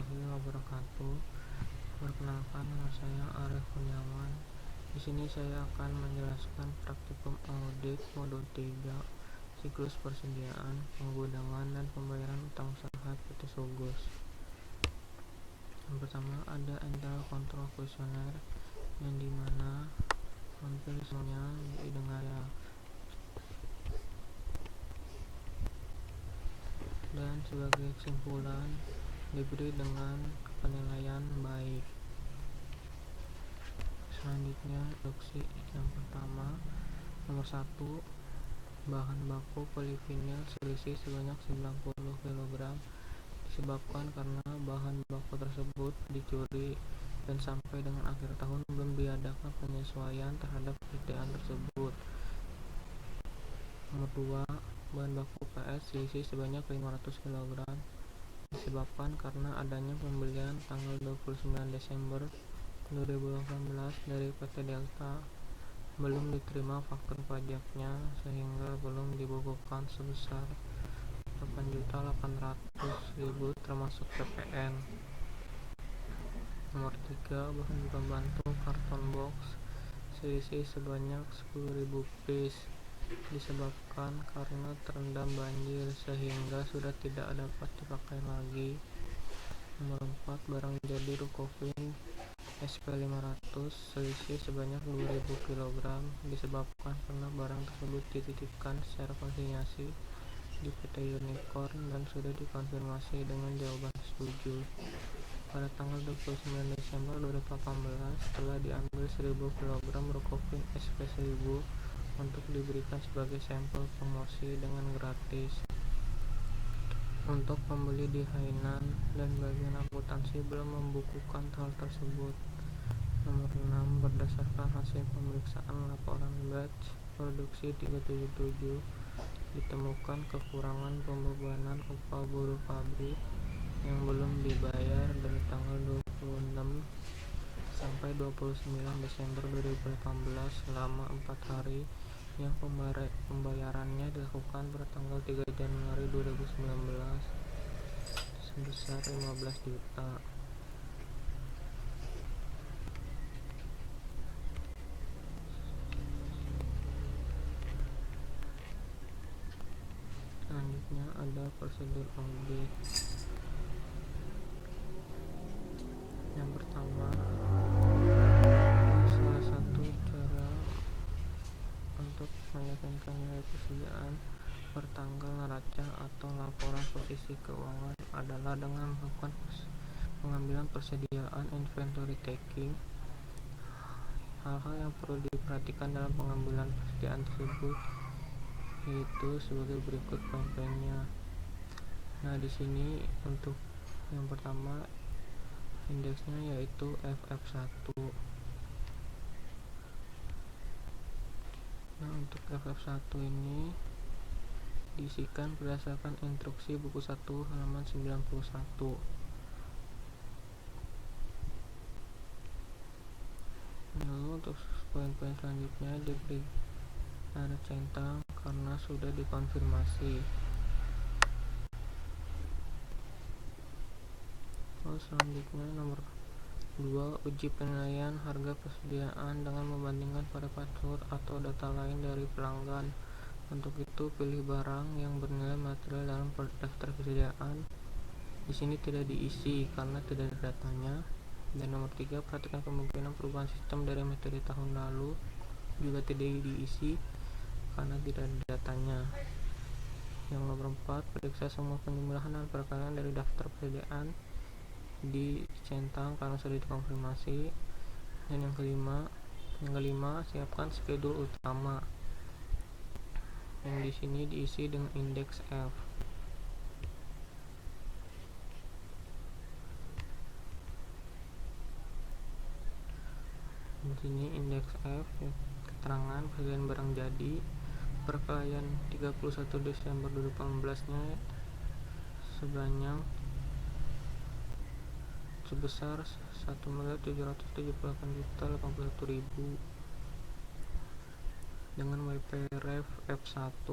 warahmatullahi wabarakatuh. Perkenalkan, nama saya Arif Kurniawan. Di sini saya akan menjelaskan praktikum audit modul 3, siklus persediaan, penggunaan, dan pembayaran utang usaha PT Sugus. Yang pertama ada internal control questionnaire, yang dimana hampir semuanya didengar ya. Dan sebagai kesimpulan diberi dengan penilaian baik. Selanjutnya instruksi yang pertama, nomor 1, bahan baku polivinil selisih sebanyak 90 kg disebabkan karena bahan baku tersebut dicuri dan sampai dengan akhir tahun belum diadakan penyesuaian terhadap persediaan tersebut. Nomor 2, bahan baku PS selisih sebanyak 500 kg disebabkan karena adanya pembelian tanggal 29 Desember 2018 dari PT Delta belum diterima faktur pajaknya sehingga belum dibukukan sebesar 8.800.000 termasuk PPN. Nomor 3, bahan pembantu karton box selisih sebanyak 10.000 piece disebabkan karena terendam banjir sehingga sudah tidak dapat dipakai lagi. Nomor 4, barang jadi Rukofin SP500 selisih sebanyak 2.000 kg disebabkan karena barang tersebut dititipkan secara konsinyasi di PT Unicorn dan sudah dikonfirmasi dengan jawaban setuju. Pada tanggal 29 Desember 2018 telah diambil 1.000 kg Rukofin SP1000 untuk diberikan sebagai sampel promosi dengan gratis untuk pembeli di Hainan, dan bagian akuntansi belum membukukan hal tersebut. Nomor 6, berdasarkan hasil pemeriksaan laporan batch produksi 377 ditemukan kekurangan pembebanan upah buruh pabrik yang belum dibayar dari tanggal 26 sampai 29 Desember 2018 selama 4 hari yang pembayarannya dilakukan pada tanggal 3 Januari 2019 sebesar 15 juta. Selanjutnya ada prosedur audit. Yang pertama, salah satu cara untuk meyakinkan nilai persediaan bertanggal neraca atau laporan posisi keuangan adalah dengan melakukan pengambilan persediaan inventory taking. Hal-hal yang perlu diperhatikan dalam pengambilan persediaan tersebut yaitu sebagai berikut poin-poinnya. Nah, di sini untuk yang pertama indeksnya yaitu FF1. Nah, untuk FF1 ini diisikan berdasarkan instruksi buku 1 halaman 91. Lalu untuk poin-poin selanjutnya diberi tanda centang karena sudah dikonfirmasi. Lalu selanjutnya nomor 2, uji penilaian harga persediaan dengan membandingkan pada faktur atau data lain dari pelanggan. Untuk itu pilih barang yang bernilai material dalam daftar persediaan. Di sini tidak diisi karena tidak ada datanya. Dan nomor 3, perhatikan kemungkinan perubahan sistem dari materi tahun lalu juga tidak diisi karena tidak ada datanya. Yang nomor 4, periksa semua penjumlahan dan perkalian dari daftar persediaan dicentang karena sudah dikonfirmasi. Dan yang kelima, siapkan schedule utama yang di sini diisi dengan indeks F. Di sini indeks F, keterangan persediaan barang jadi perkalian 31 Desember 2018-nya sebanyak sebesar 1.778.081.000 dengan WP-Ref F1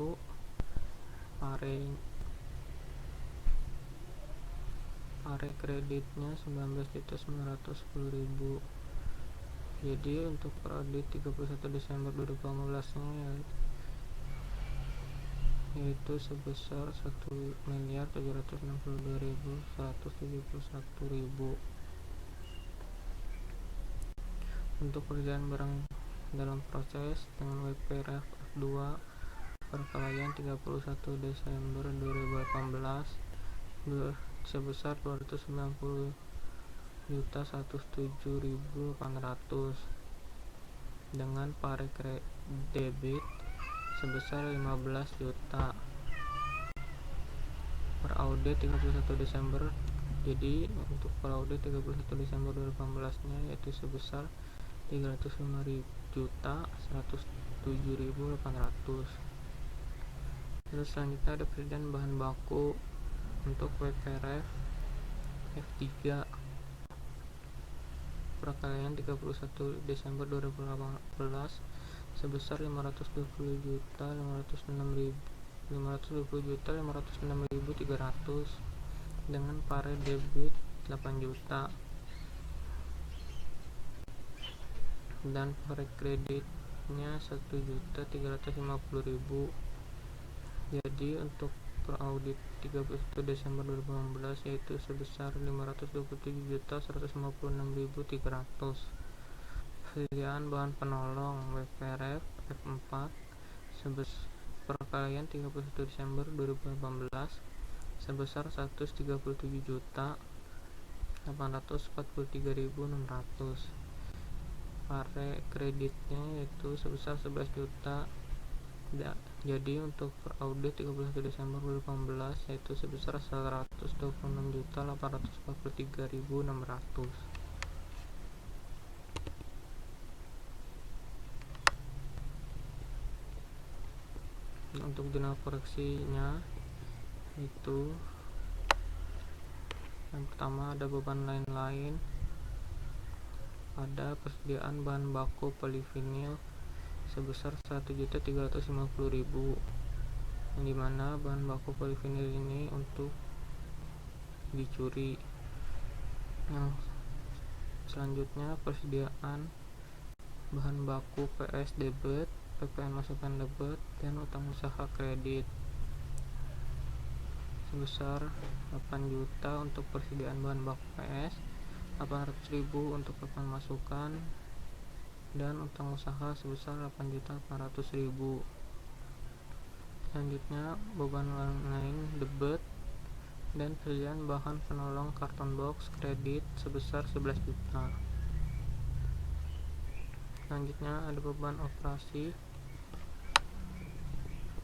pare kreditnya 19.910.000. Jadi untuk per audit 31 Desember 2018 nya yaitu sebesar 1.762.171.000. Untuk pekerjaan barang dalam proses dengan WPRF F2 perkelahian 31 Desember 2018 sebesar 290.107.800 dengan pare debit sebesar 15 juta per audit 31 Desember. Jadi untuk per audit 31 Desember 2018 nya yaitu sebesar 305.107.800. Terus selanjutnya ada perbedaan bahan baku untuk WPRF F3 perkelahian 31 Desember 2018 sebesar 520.506.300 dengan pare debit 8 juta dan pare kreditnya 1.350.000. Jadi untuk per audit 31 Desember 2018 yaitu sebesar 527.156.300. Persediaan bahan penolong WPRF F4 perkelahian 31 Desember 2018 sebesar 137.843.600. Pare kreditnya yaitu sebesar 11 juta. Jadi untuk per audit 31 Desember 2018 yaitu sebesar 126.843.600. Untuk jurnal koreksinya itu yang pertama ada beban lain-lain, ada persediaan bahan baku polivinil sebesar 1.350.000, yang dimana bahan baku polivinil ini untuk dicuri. Yang selanjutnya persediaan bahan baku PS debit, PPN masukan debit, dan utang usaha kredit sebesar 8 juta untuk persediaan bahan baku PS, 800.000 untuk PPN masukan, dan utang usaha sebesar 8.800.000. Selanjutnya beban lain debit dan persediaan bahan penolong karton box kredit sebesar 11 juta. Selanjutnya ada beban operasi,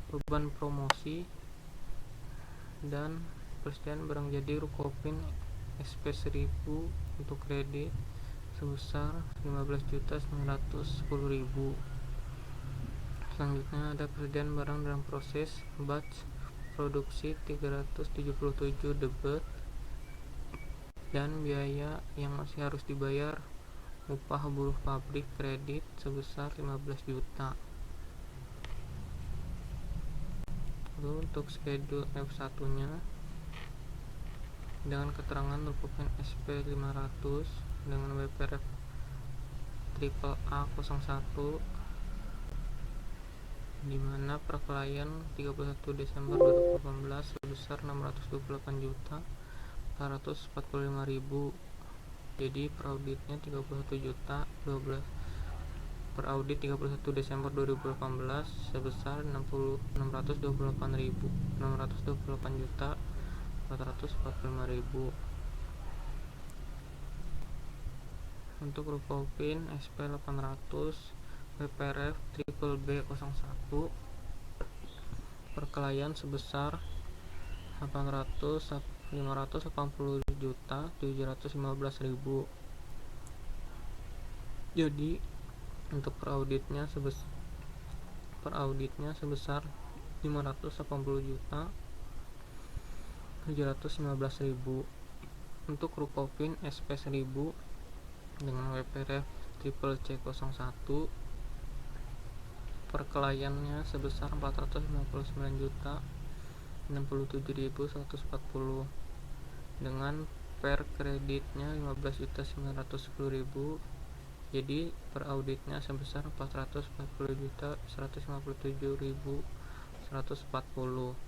beban promosi, dan persediaan barang jadi Rukopin SP 1000 untuk kredit sebesar 15.910.000. Selanjutnya ada persediaan barang dalam proses batch produksi 377 debit dan biaya yang masih harus dibayar upah buruh pabrik kredit sebesar 15 juta. Lalu untuk schedule F1 nya dengan keterangan Rukopin SP 500 dengan WPRF triple A01 dimana perkelahian 31 Desember 2018 sebesar 628.445.000. Jadi per auditnya 31 juta 12 per audit 31 Desember 2018 sebesar 628.445.000. Untuk Rukopin SP 800 WPRF triple B01 perkelahian sebesar 580.715.000. Jadi untuk per auditnya sebesar 580.715.000. Untuk Rukopin SP 1000 dengan WPRF triple C01 perkelahiannya sebesar 459.067.140 dengan per kreditnya 15.910.000, jadi per auditnya sebesar 440.157.140.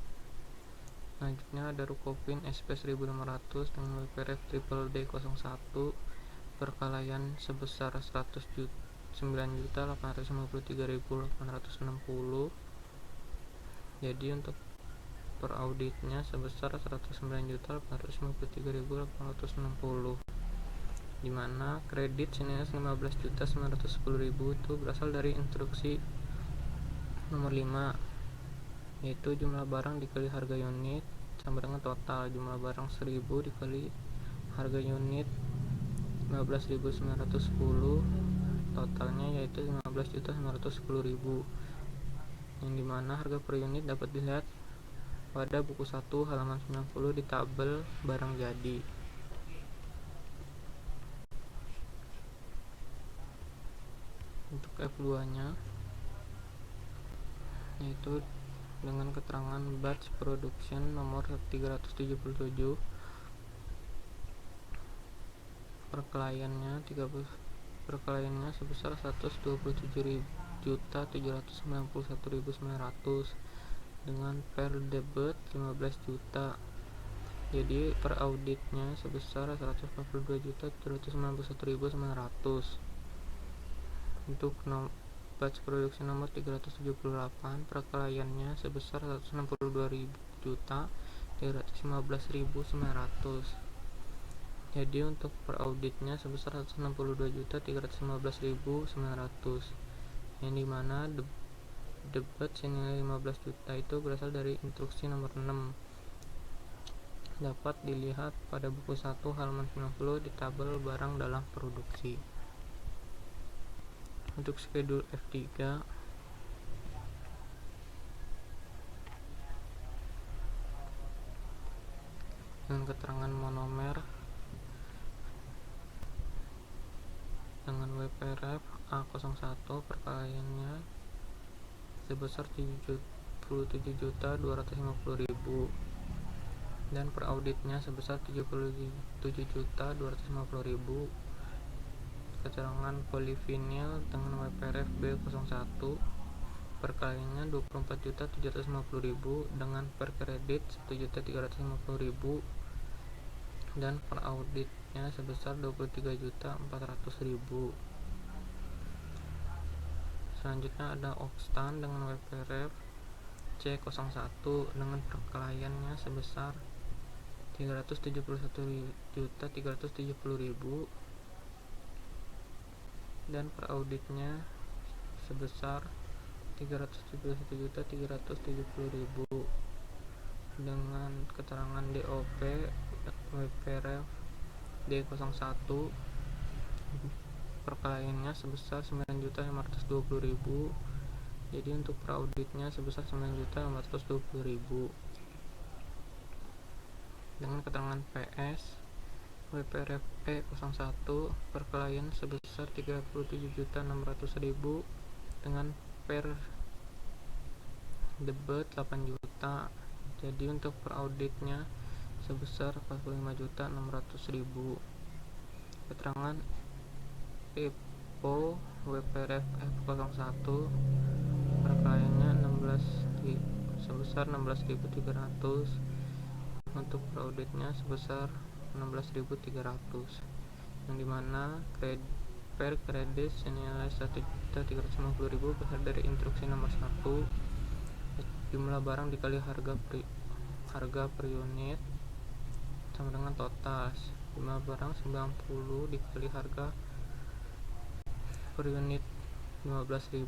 Selanjutnya ada Rukopin SP 1500 dengan WPRF triple D01 perkelayan sebesar 109.853.860. Jadi untuk per auditnya sebesar 109.853.860, dimana kredit senilai 15.910.000 itu berasal dari instruksi nomor 5, yaitu jumlah barang dikali harga unit sama dengan total jumlah barang 1000 dikali harga unit 15.910, totalnya yaitu 15.910.000, yang dimana harga per unit dapat dilihat pada buku 1 halaman 90 di tabel barang jadi. Untuk F2 nya yaitu dengan keterangan batch production nomor 377, perkelayannya sebesar 127.791.900 dengan per debit 15 juta. Jadi per auditnya sebesar 142.791.900. Untuk batch produksi nomor 378, perkelayannya sebesar 162.315.900. Jadi untuk per auditnya sebesar 162.315.900, yang dimana debat senilai 15 juta itu berasal dari instruksi nomor 6, dapat dilihat pada buku 1 halaman 90 di tabel barang dalam produksi. Untuk schedule F3 dengan keterangan monomer dengan WPRF A01, perkelayannya sebesar 77.250.000 dan per auditnya sebesar 77.250.000. Keterangan polivinil dengan WPRF B01, perkelayannya 24.750.000 dengan per kredit 1.350.000 dan per auditnya sebesar 23.400.000. Selanjutnya ada Okstan dengan WPRF C01 dengan perkelayannya sebesar 371.370.000 dan per auditnya sebesar 371.370.000 dengan keterangan DOP WPRF D01, perkelayannya sebesar 9.520.000. Jadi untuk per auditnya sebesar 9.520.000 dengan keterangan PS WPRF E01, perkelayan sebesar 37.600.000 dengan per debit 8 juta. Jadi untuk per auditnya sebesar 45.600.000. Keterangan EPO WPRF F01, perkelayannya sebesar 16.300, untuk per auditnya sebesar 16.300, yang dimana per kredit senilai 1.350.000 berasal dari instruksi nomor 1, jumlah barang dikali harga per unit sama dengan total jumlah barang 90 dikali harga per unit 15.000,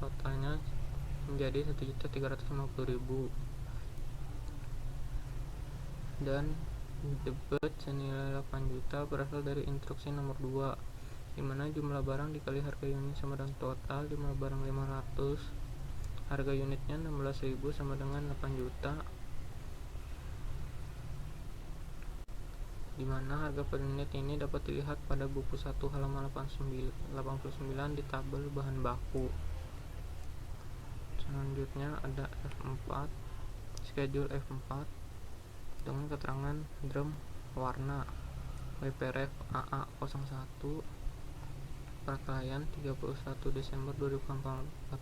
totalnya menjadi 1.350.000, dan debit senilai 8 juta berasal dari instruksi nomor 2, dimana jumlah barang dikali harga unit sama dengan total jumlah barang 500, harga unitnya 16.000 sama dengan 8 juta, dimana harga per unit ini dapat dilihat pada buku 1 halaman 89 di tabel bahan baku. Selanjutnya ada F4, schedule F4 dengan keterangan drum warna WPRF AA01 perkelahian 31 Desember 2018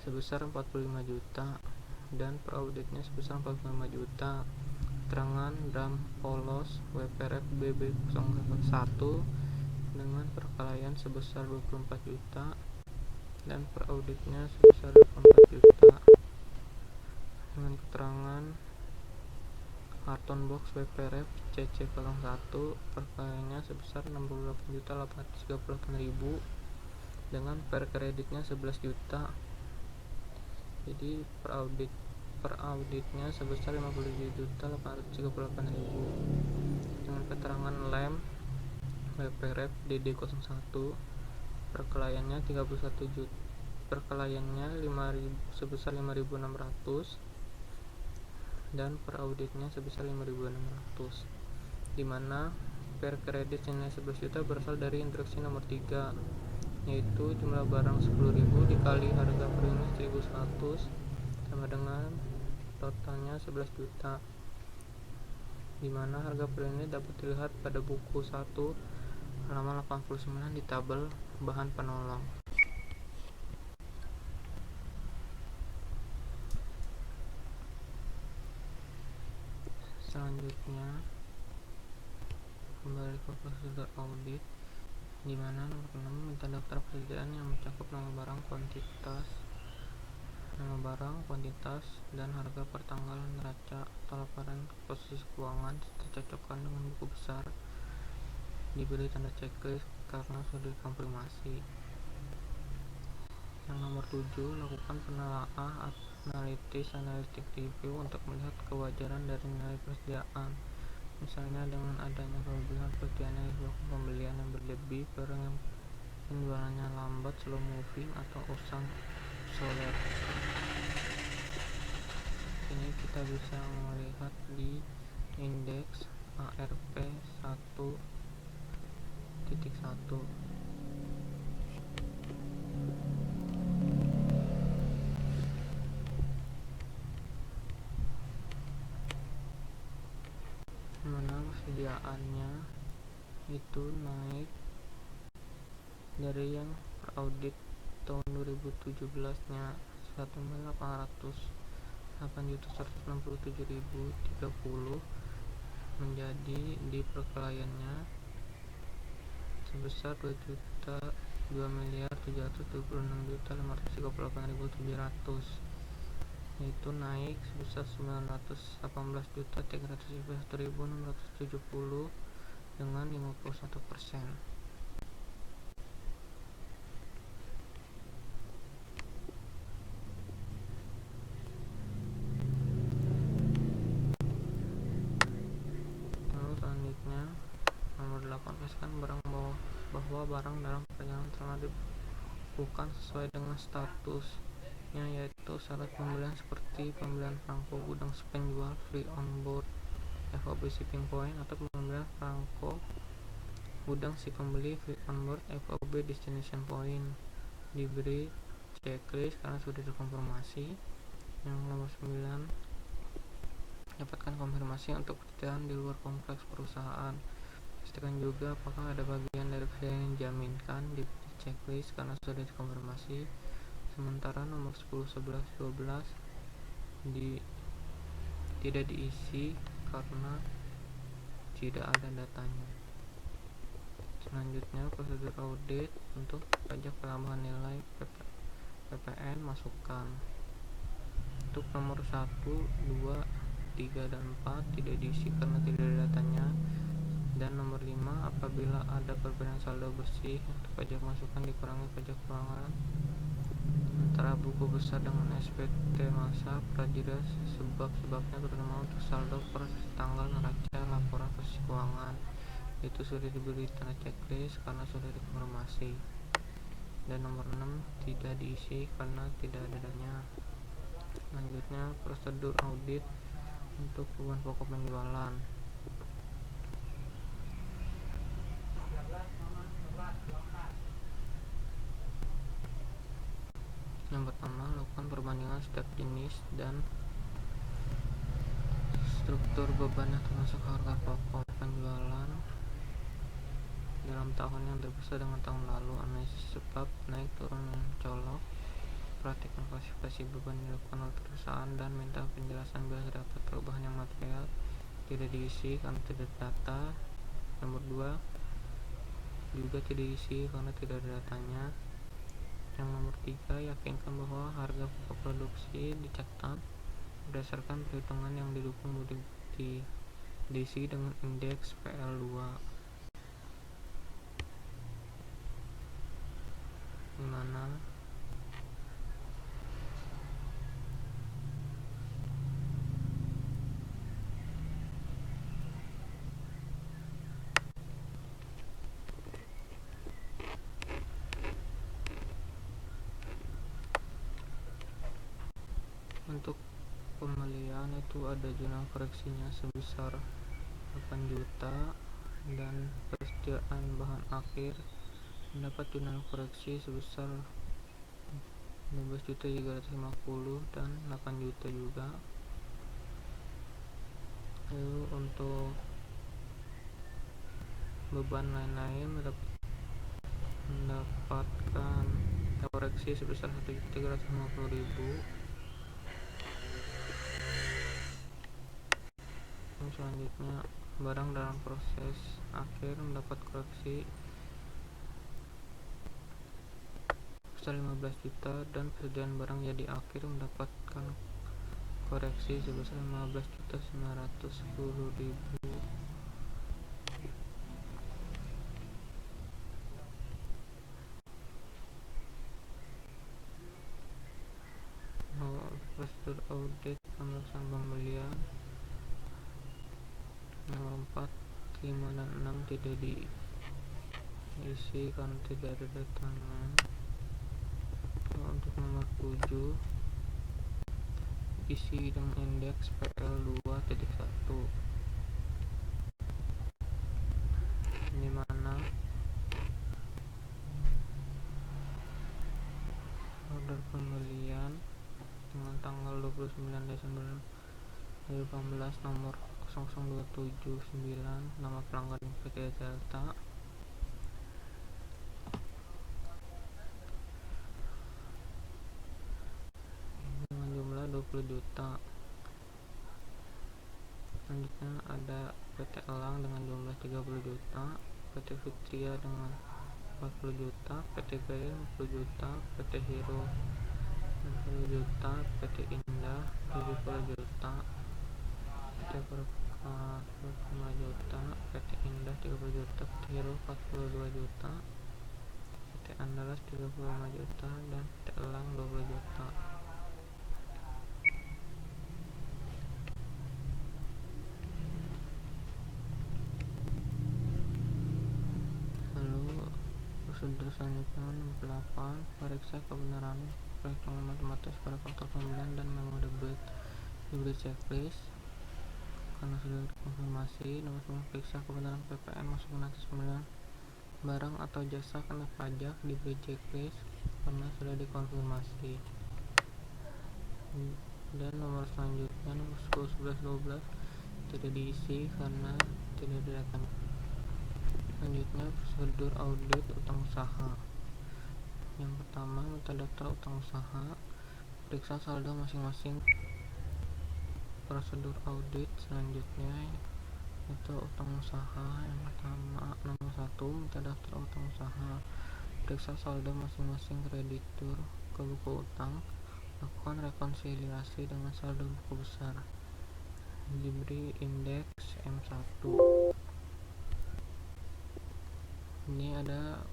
sebesar 45 juta dan perauditnya sebesar 45 juta. Keterangan drum polos WPRF BB01 dengan perkelahian sebesar 24 juta dan perauditnya sebesar 24 juta. Dengan keterangan karton box WPRF CC01 perkelahiannya sebesar 68.838.000 dengan per kreditnya 11 juta. Jadi perauditnya sebesar 57.838.000. Dengan keterangan lem WPRF DD01 perkelahiannya 31 juta, perkelahiannya 5.000 sebesar 5.600 dan perauditnya sebesar 5.600, di mana per kredit senilai 11 juta berasal dari instruksi nomor 3, yaitu jumlah barang 10.000 dikali harga per unit 1.100 sama dengan totalnya 11 juta, di mana harga per unit dapat dilihat pada buku 1 halaman 89 di tabel bahan penolong. Selanjutnya kembali ke prosedur audit, di mana nomor 6 minta daftar persediaan yang mencakup nama barang, kuantitas, dan harga per tanggal neraca atau laporan posisi keuangan serta cocokkan dengan buku besar. Diberi tanda checklist karena sudah dikonfirmasi. Yang nomor 7, lakukan penelaahan analitik review untuk melihat kewajaran dari nilai persediaan, misalnya dengan adanya kelebihan persediaan yang disebabkan pembelian yang berlebih, barang yang penjualannya lambat, slow moving, atau usang obsolet. Ini kita bisa melihat di indeks ARP 1.1. Mana persediaannya itu naik dari yang audit tahun 2017 nya 1.808.167.030 menjadi di perkelahiannya sebesar 2.726.538.700, yaitu naik sebesar 918.311.670 dengan 51%. Lalu selanjutnya nomor 8, pastikan bahwa barang dalam perjalanan telah dibukukan sesuai dengan statusnya, yaitu syarat pembelian seperti pembelian perangko gudang si penjual free on board FOB shipping point, atau pembelian perangko gudang si pembeli free on board FOB destination point. Diberi checklist karena sudah dikonfirmasi. Yang nomor 9, dapatkan konfirmasi untuk persediaan di luar kompleks perusahaan. Pastikan juga apakah ada bagian dari persediaan yang dijaminkan. Diberi checklist karena sudah dikonfirmasi. Sementara nomor 10, 11, 12 tidak diisi karena tidak ada datanya. Selanjutnya prosedur audit untuk pajak penambahan nilai PPN masukan. Untuk nomor 1, 2, 3, dan 4 tidak diisi karena tidak ada datanya. Dan nomor 5, apabila ada perbedaan saldo bersih untuk pajak masukan dikurangi pajak keuangan antara buku besar dengan SPT masa prajurit, sebabnya terutama untuk saldo per tanggal neraca laporan posisi keuangan. Itu sudah diberi tanda checklist karena sudah dikonfirmasi. Dan nomor 6 tidak diisi karena tidak ada datanya. Selanjutnya prosedur audit untuk kebutuhan pokok penjualan. Yang pertama, lakukan perbandingan setiap jenis dan struktur bebannya termasuk harga pokok penjualan dalam tahun yang berbeda dengan tahun lalu. Analisis sebab naik turun yang colok. Perhatikan klasifikasi beban yang dilakukan oleh perusahaan dan minta penjelasan bila terdapat perubahan yang material tidak diisi karena tidak ada data. Nomor 2, juga tidak diisi karena tidak ada datanya. Yang nomor 3, yakinkan bahwa harga pokok produksi dicatat berdasarkan perhitungan yang didukung bukti diisi dengan indeks PL2, di mana untuk pembelian itu ada jurnal koreksinya sebesar 8 juta dan persediaan bahan akhir mendapat jurnal koreksi sebesar 12.350 dan 8 juta juga. Lalu untuk beban lain-lain mendapatkan koreksi sebesar 1.350.000. Selanjutnya, barang dalam proses akhir mendapat koreksi sebesar 15 juta dan persediaan barang jadi akhir mendapatkan koreksi sebesar 15.910.000. Prosedur audit pemeriksaan pembelian. Nomor 4, 5, dan 6 tidak diisi karena tidak ada datanya. Untuk nomor 7, isi dengan indeks PL2.1, di mana order pembelian dengan tanggal 29 Desember 2018 nomor 00279, nama pelanggan PT Delta, dengan jumlah 20 juta. Selanjutnya ada PT Elang dengan jumlah 30 juta, PT Fitria dengan 40 juta, PT Gaya 50 juta, PT Hero 60 juta, PT Indah 70 juta, PT Perkasa 25 juta, PT Indah 30 juta, PT Hero 42 juta, PT Andalas 35 juta, dan PT Elang 20 juta. Lalu prosedur selanjutnya nomor 8, periksa kebenaran perhitungan matematis pada faktor pembelian dan memo debit checklist karena sudah dikonfirmasi. Nomor 9, periksa kebenaran PPN masukan atas pembelian barang atau jasa kena pajak diberi checklist karena sudah dikonfirmasi. Dan nomor selanjutnya nomor 10, 11, 12 tidak diisi karena tidak didatang. Selanjutnya prosedur audit utang usaha. Yang pertama, minta daftar utang usaha, periksa saldo masing-masing. Prosedur audit selanjutnya itu utang usaha. Yang pertama, nomor 1, minta daftar utang usaha, periksa saldo masing-masing kreditur ke buku utang, lakukan rekonsiliasi dengan saldo buku besar, diberi indeks M1. Ini ada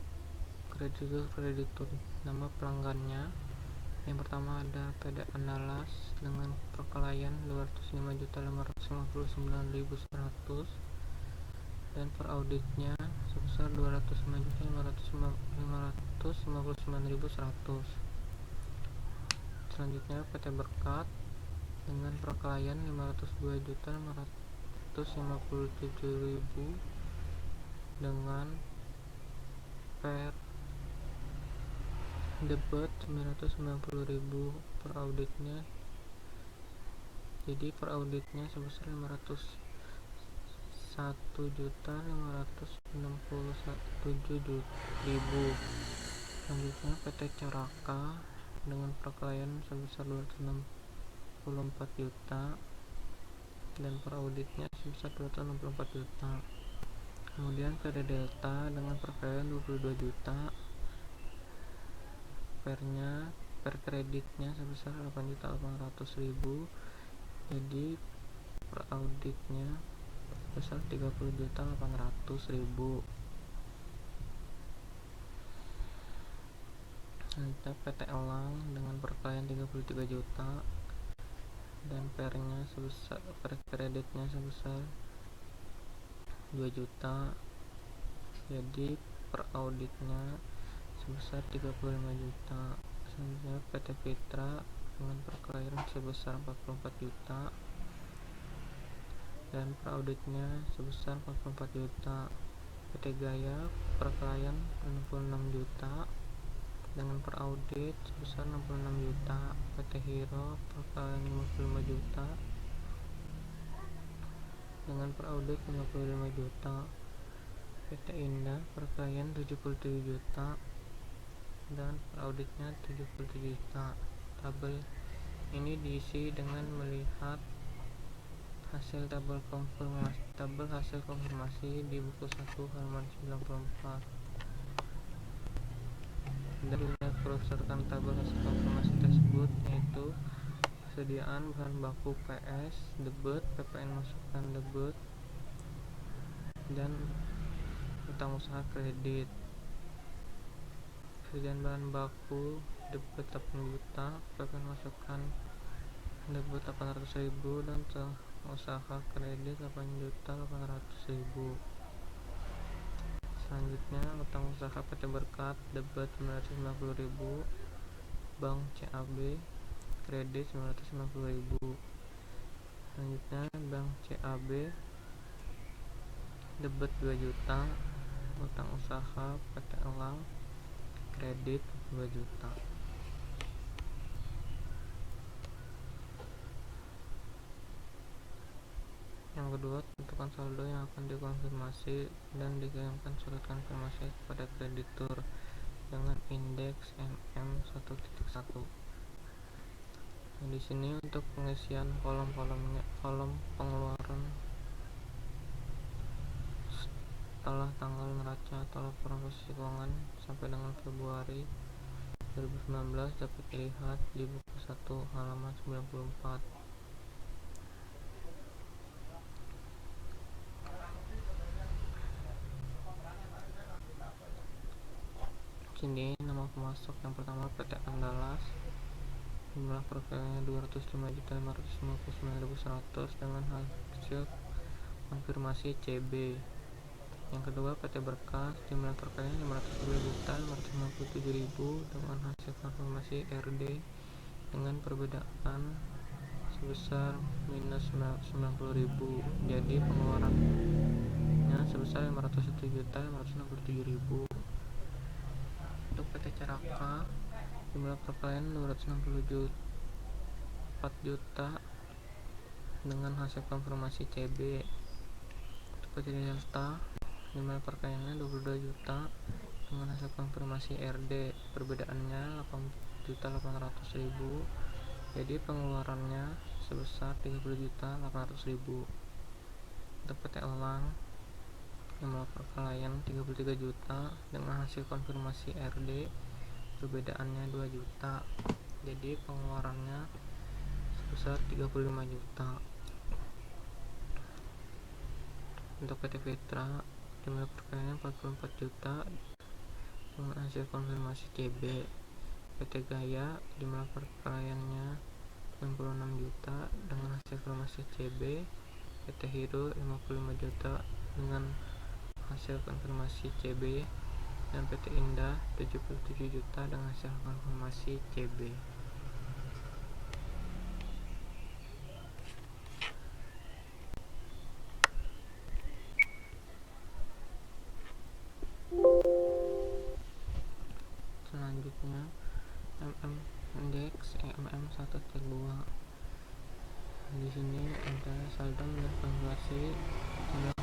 kreditur nama pelanggannya. Yang pertama ada PD Andalas dengan perkelayan 205.559.100 dan per auditnya sebesar 205.559.100. Selanjutnya PT Berkat dengan perkelayan 502.557.000 dengan per debit 990.000 per auditnya Jadi per auditnya sebesar 501.567.000. Selanjutnya PT Caraka dengan perkelayan sebesar 264 juta dan per auditnya sebesar 264 juta. Kemudian PT Delta dengan perkelayan 22 juta, per kreditnya sebesar 8.800.000. Jadi per auditnya sebesar 30.800.000. Selanjutnya PT Elang dengan perkelayan 33 juta dan per kreditnya sebesar 2 juta. Jadi per auditnya sebesar 35 juta. Selanjutnya PT Fitra dengan perkelayan sebesar 44 juta dan per auditnya sebesar 44 juta. PT Gaya perkelayan 66 juta dengan per audit sebesar 66 juta. PT Hero perkelayan 55 juta dengan per audit 55 juta. PT Indah perkelayan 77 juta dan per auditnya 77 juta. Tabel ini diisi dengan melihat hasil tabel hasil konfirmasi di buku 1 halaman 94. Dan dilihat berdasarkan tabel hasil konfirmasi tersebut, yaitu persediaan bahan baku PS, debit, PPN masukan debit, dan utang usaha kredit. Persediaan bahan baku debit 8 juta, PPN masukan debit 800.000 dan utang usaha kredit 8.800.000. Selanjutnya utang usaha PT Berkat debit 950.000, Bank CAB kredit 950.000. Selanjutnya Bank CAB debit 2 juta, utang usaha PT Elang kredit 2 juta. Yang kedua, tentukan saldo yang akan dikonfirmasi dan dikirimkan surat konfirmasi kepada kreditur dengan indeks MM1.1. Nah, di sini untuk pengisian kolom pengeluaran setelah tanggal neraca atau laporan posisi keuangan sampai dengan Februari 2019 dapat dilihat di buku 1 halaman 94. Sini nama pemasok yang pertama PT Andalas, jumlah profilnya 205.559.100 dengan hasil konfirmasi CB. Yang kedua PT Berkas, jumlah profilnya 502.557.000 dengan hasil konfirmasi RD dengan perbedaan sebesar minus 90.000. Jadi pengeluarannya sebesar 501.567.000. Untuk PT Caraka, jumlah perkelayan 264 juta dengan hasil konfirmasi CB. Untuk PT Delta, jumlah perkelayannya 22 juta dengan hasil konfirmasi RD, perbedaannya 8.800.000. Jadi pengeluarannya sebesar 30.800.000. Untuk PT Elang, jumlah perkelayan 33 juta dengan hasil konfirmasi RD, perbedaannya 2 juta. Jadi pengeluarannya sebesar 35 juta. Untuk PT Fitra, jumlah perkelayan 44 juta dengan hasil konfirmasi CB. PT Gaya, jumlah perkelayannya 66 juta dengan hasil konfirmasi CB. PT Hero 55 juta dengan hasil konfirmasi CB, dan PT Indah 77 juta dengan hasil konfirmasi CB. Selanjutnya MM indeks MM1.2. Di sini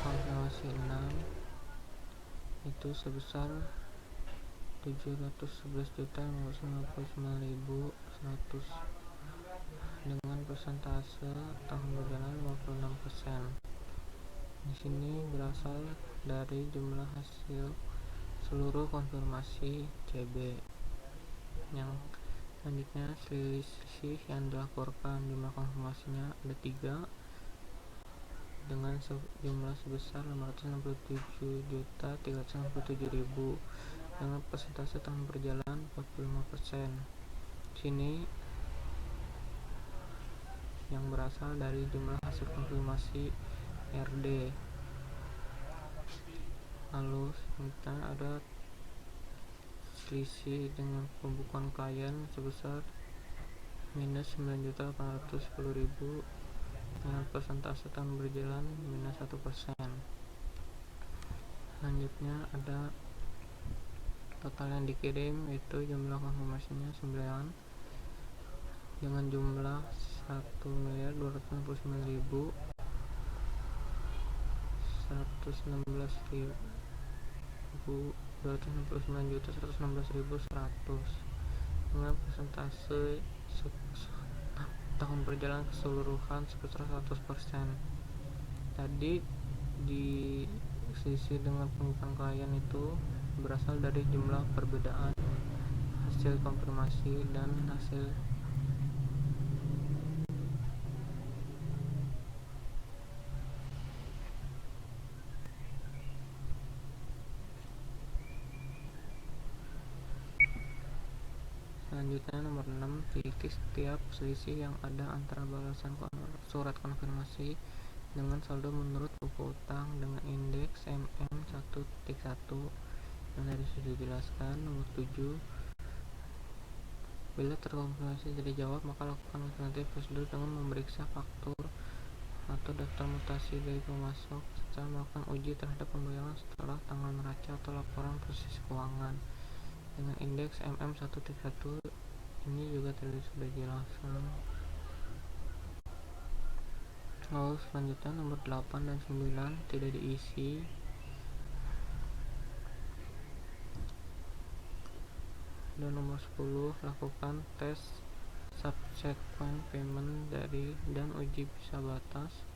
konfirmasi 6 itu sebesar 711.559.100 dengan persentase tahun berjalan 56%. Di sini berasal dari jumlah hasil seluruh konfirmasi CB. Yang selanjutnya, selisih yang dilaporkan jumlah konfirmasinya ada 3 dengan jumlah sebesar 567.367.000 dengan persentase tahun berjalan 45%. Sini yang berasal dari jumlah hasil konfirmasi RD. Lalu selanjutnya ada selisih dengan pembukuan klien sebesar minus 9.810.000 dengan persentase tahun berjalan minus 1%. Selanjutnya ada total yang dikirim, yaitu jumlah konfirmasinya 9 dengan jumlah 1.269.116.100 dengan persentase tahun berjalan keseluruhan sebesar 100%. Tadi di selisih dengan pembukuan klien itu berasal dari jumlah perbedaan hasil konfirmasi dan hasil Selanjutnya nomor 6, teliti setiap selisih yang ada antara balasan surat konfirmasi dengan saldo menurut buku utang dengan indeks MM1.1 yang tadi sudah dijelaskan. Nomor 7, bila terkonfirmasi tidak dijawab, maka lakukan alternatif prosedur dengan memeriksa faktur atau daftar mutasi dari pemasok serta melakukan uji terhadap pembayaran setelah tanggal neraca atau laporan proses keuangan dengan indeks MM1.1. Ini juga tadi sudah dijelaskan. Lalu selanjutnya nomor 8 dan 9 tidak diisi. Dan nomor 10, lakukan tes subsequent payment dari dan uji bisa batas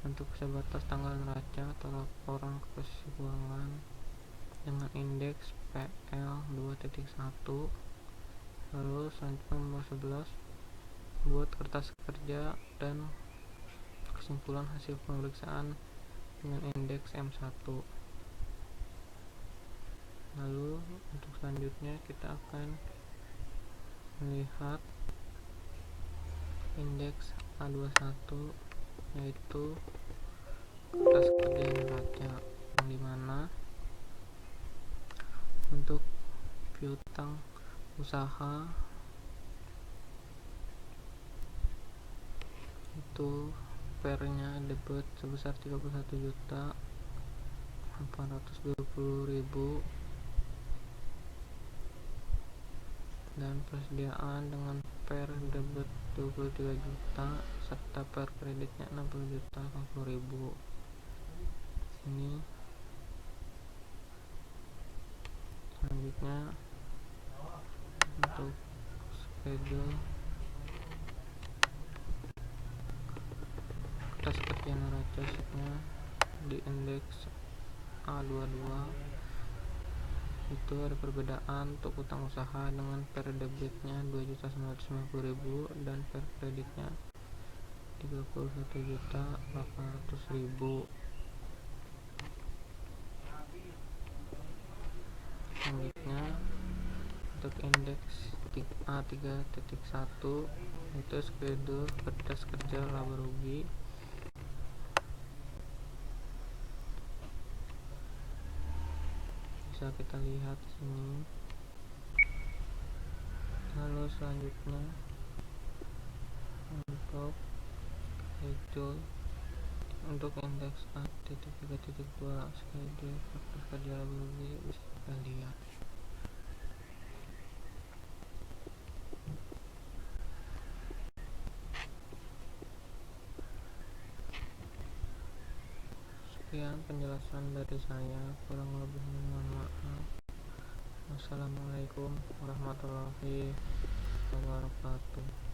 untuk bisa batas tanggal neraca atau laporan proses keuangan dengan indeks PL2.1. Lalu selanjutnya nomor 11, buat kertas kerja dan kesimpulan hasil pemeriksaan dengan indeks M1. Lalu untuk selanjutnya kita akan melihat indeks A21, yaitu kertas kerja neraca, yang dimana untuk piutang usaha itu pernya debit sebesar 31.820.000 dan persediaan dengan per debit 23 juta serta per kreditnya 60.080.000. Ini selanjutnya untuk schedule kertas kerja neraca di indeks A22 itu ada perbedaan untuk utang usaha dengan per debitnya 2.950.000 dan per kreditnya 31.800.000. Selanjutnya untuk indeks A3.1 itu schedule kertas kerja laba rugi. Bisa kita lihat sini. Lalu selanjutnya untuk schedule untuk indeks A.3.2 schedule kertas kerja laba rugi bisa kita lihat. Sekian penjelasan dari saya, kurang lebih mohon maaf. Wassalamualaikum warahmatullahi wabarakatuh.